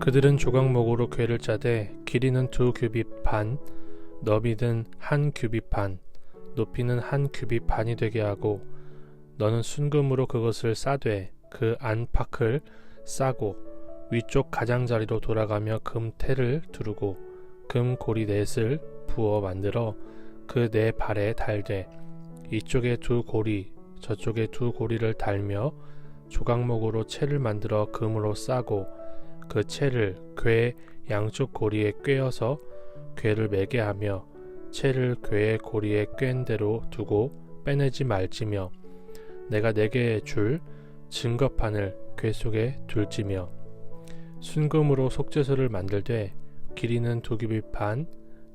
그들은 조각목으로 궤를 짜되 길이는 2규빗 반, 너비는 1규빗 반, 높이는 1규빗 반이 되게 하고 너는 순금으로 그것을 싸되 그 안팎을 싸고 위쪽 가장자리로 돌아가며 금테를 두르고 금고리 넷을 부어 만들어 그 네 발에 달되 이쪽에 2고리 저쪽에 2고리를 달며 조각목으로 채를 만들어 금으로 싸고 그 채를 궤 양쪽 고리에 꿰어서 궤를 매게 하며 채를 궤의 고리에 꿰은 대로 두고 빼내지 말지며 내가 내게 줄 증거판을 궤 속에 둘지며 순금으로 속죄소를 만들되 길이는 2규빗 반,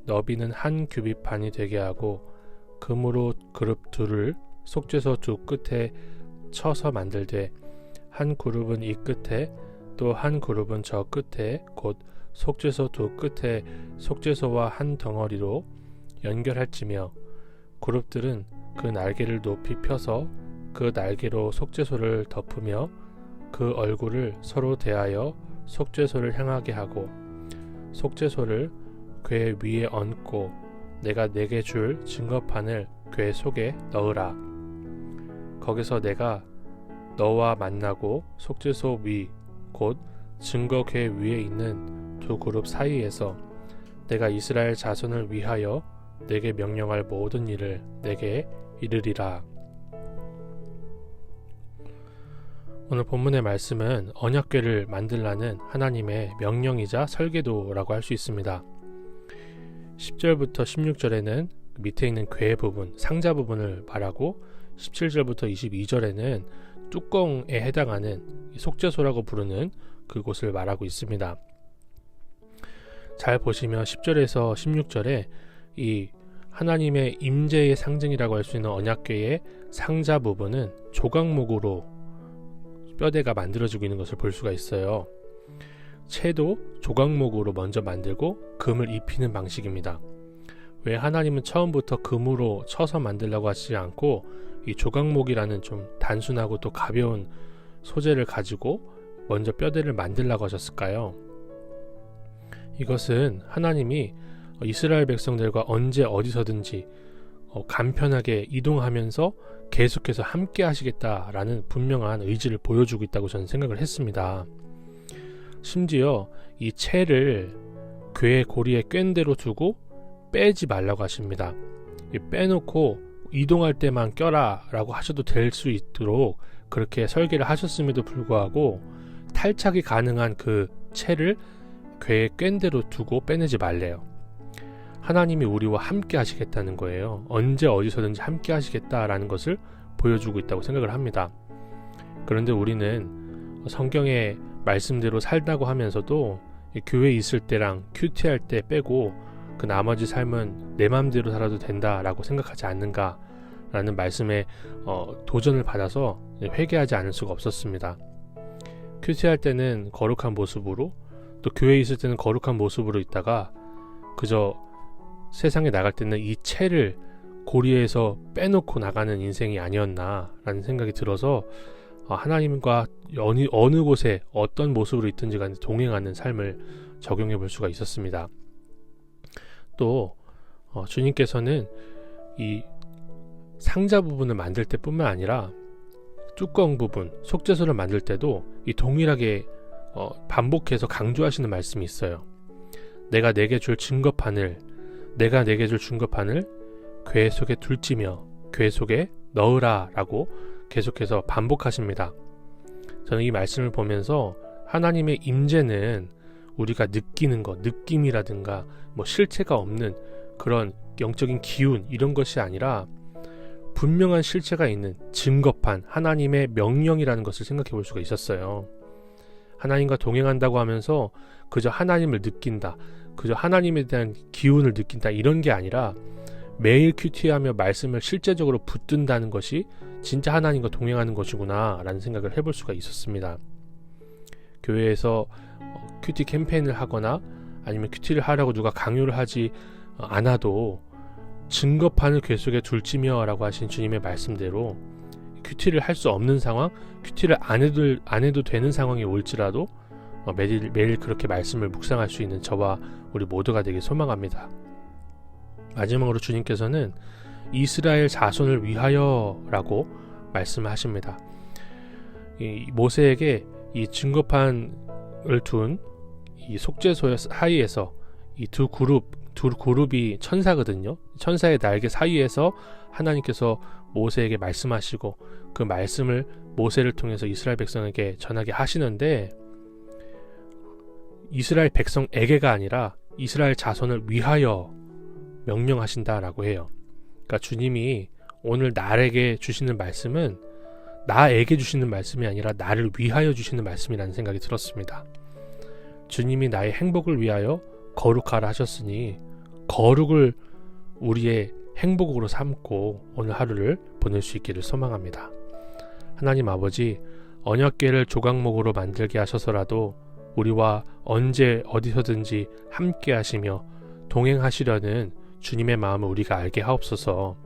너비는 1규빗 반이 되게 하고 금으로 그룹 둘을 속죄소 두 끝에 쳐서 만들되 한 그룹은 이 끝에 또 한 그룹은 저 끝에 곧 속죄소 두 끝에 속죄소와 한 덩어리로 연결할지며 그룹들은 그 날개를 높이 펴서 그 날개로 속죄소를 덮으며 그 얼굴을 서로 대하여 속죄소를 향하게 하고 속죄소를 궤 위에 얹고 내가 내게 줄 증거판을 궤 속에 넣으라. 거기서 내가 너와 만나고 속죄소 위 곧 증거 궤 위에 있는 두 그룹 사이에서 내가 이스라엘 자손을 위하여 내게 명령할 모든 일을 내게 이르리라. 오늘 본문의 말씀은 언약궤를 만들라는 하나님의 명령이자 설계도라고 할 수 있습니다. 10절부터 16절에는 밑에 있는 궤 부분, 상자 부분을 말하고 17절부터 22절에는 뚜껑에 해당하는 속죄소라고 부르는 그곳을 말하고 있습니다. 잘 보시면 10절에서 16절에 이 하나님의 임재의 상징이라고 할 수 있는 언약궤의 상자 부분은 조각목으로 뼈대가 만들어지고 있는 것을 볼 수가 있어요. 채도 조각목으로 먼저 만들고 금을 입히는 방식입니다. 왜 하나님은 처음부터 금으로 쳐서 만들려고 하시지 않고 이 조각목이라는 좀 단순하고 또 가벼운 소재를 가지고 먼저 뼈대를 만들려고 하셨을까요? 이것은 하나님이 이스라엘 백성들과 언제 어디서든지 간편하게 이동하면서 계속해서 함께 하시겠다라는 분명한 의지를 보여주고 있다고 저는 생각을 했습니다. 심지어 이 채를 궤의 고리에 꿰은 대로 두고 빼지 말라고 하십니다. 빼놓고 이동할 때만 껴라 라고 하셔도 될 수 있도록 그렇게 설계를 하셨음에도 불구하고 탈착이 가능한 그 채를 궤에 꿰은 대로 두고 빼내지 말래요. 하나님이 우리와 함께 하시겠다는 거예요. 언제 어디서든지 함께 하시겠다라는 것을 보여주고 있다고 생각을 합니다. 그런데 우리는 성경의 말씀대로 살다고 하면서도 교회에 있을 때랑 큐티할 때 빼고 그 나머지 삶은 내 마음대로 살아도 된다라고 생각하지 않는가라는 말씀에 도전을 받아서 회개하지 않을 수가 없었습니다. 큐티할 때는 거룩한 모습으로 또 교회에 있을 때는 거룩한 모습으로 있다가 그저 세상에 나갈 때는 이 채를 고리에서 빼놓고 나가는 인생이 아니었나라는 생각이 들어서 하나님과 어느 곳에 어떤 모습으로 있든지 간에 동행하는 삶을 적용해 볼 수가 있었습니다. 또 주님께서는 이 상자 부분을 만들 때뿐만 아니라 뚜껑 부분, 속죄소를 만들 때도 이 동일하게 반복해서 강조하시는 말씀이 있어요. 내가 내게 줄 증거판을 궤 속에 둘지며 궤 속에 넣으라 라고 계속해서 반복하십니다. 저는 이 말씀을 보면서 하나님의 임재는 우리가 느끼는 것, 느낌이라든가 실체가 없는 그런 영적인 기운 이런 것이 아니라 분명한 실체가 있는 증거판, 하나님의 명령이라는 것을 생각해 볼 수가 있었어요. 하나님과 동행한다고 하면서 그저 하나님을 느낀다, 그저 하나님에 대한 기운을 느낀다 이런 게 아니라 매일 큐티하며 말씀을 실제적으로 붙든다는 것이 진짜 하나님과 동행하는 것이구나 라는 생각을 해볼 수가 있었습니다. 교회에서 큐티 캠페인을 하거나 아니면 큐티를 하라고 누가 강요를 하지 않아도 증거판을 궤 속에 둘지며 라고 하신 주님의 말씀대로 큐티를 할 수 없는 상황, 큐티를 안 해도 되는 상황이 올지라도 매일 그렇게 말씀을 묵상할 수 있는 저와 우리 모두가 되길 소망합니다. 마지막으로 주님께서는 이스라엘 자손을 위하여 라고 말씀하십니다. 이 모세에게 이 증거판을 둔 이 속죄소 사이에서 이 두 그룹이 천사거든요. 천사의 날개 사이에서 하나님께서 모세에게 말씀하시고 그 말씀을 모세를 통해서 이스라엘 백성에게 전하게 하시는데, 이스라엘 백성에게가 아니라 이스라엘 자손을 위하여 명령하신다라고 해요. 그러니까 주님이 오늘 나에게 주시는 말씀은 나에게 주시는 말씀이 아니라 나를 위하여 주시는 말씀이라는 생각이 들었습니다. 주님이 나의 행복을 위하여 거룩하라 하셨으니 거룩을 우리의 행복으로 삼고 오늘 하루를 보낼 수 있기를 소망합니다. 하나님 아버지, 언약궤를 조각목으로 만들게 하셔서라도 우리와 언제 어디서든지 함께 하시며 동행하시려는 주님의 마음을 우리가 알게 하옵소서.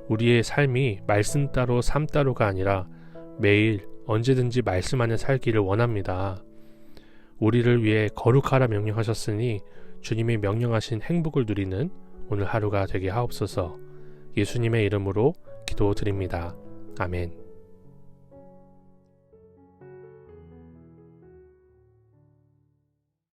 우리의 삶이 말씀 따로 삶 따로가 아니라 매일 언제든지 말씀 안에 살기를 원합니다. 우리를 위해 거룩하라 명령하셨으니 주님이 명령하신 행복을 누리는 오늘 하루가 되게 하옵소서. 예수님의 이름으로 기도드립니다. 아멘.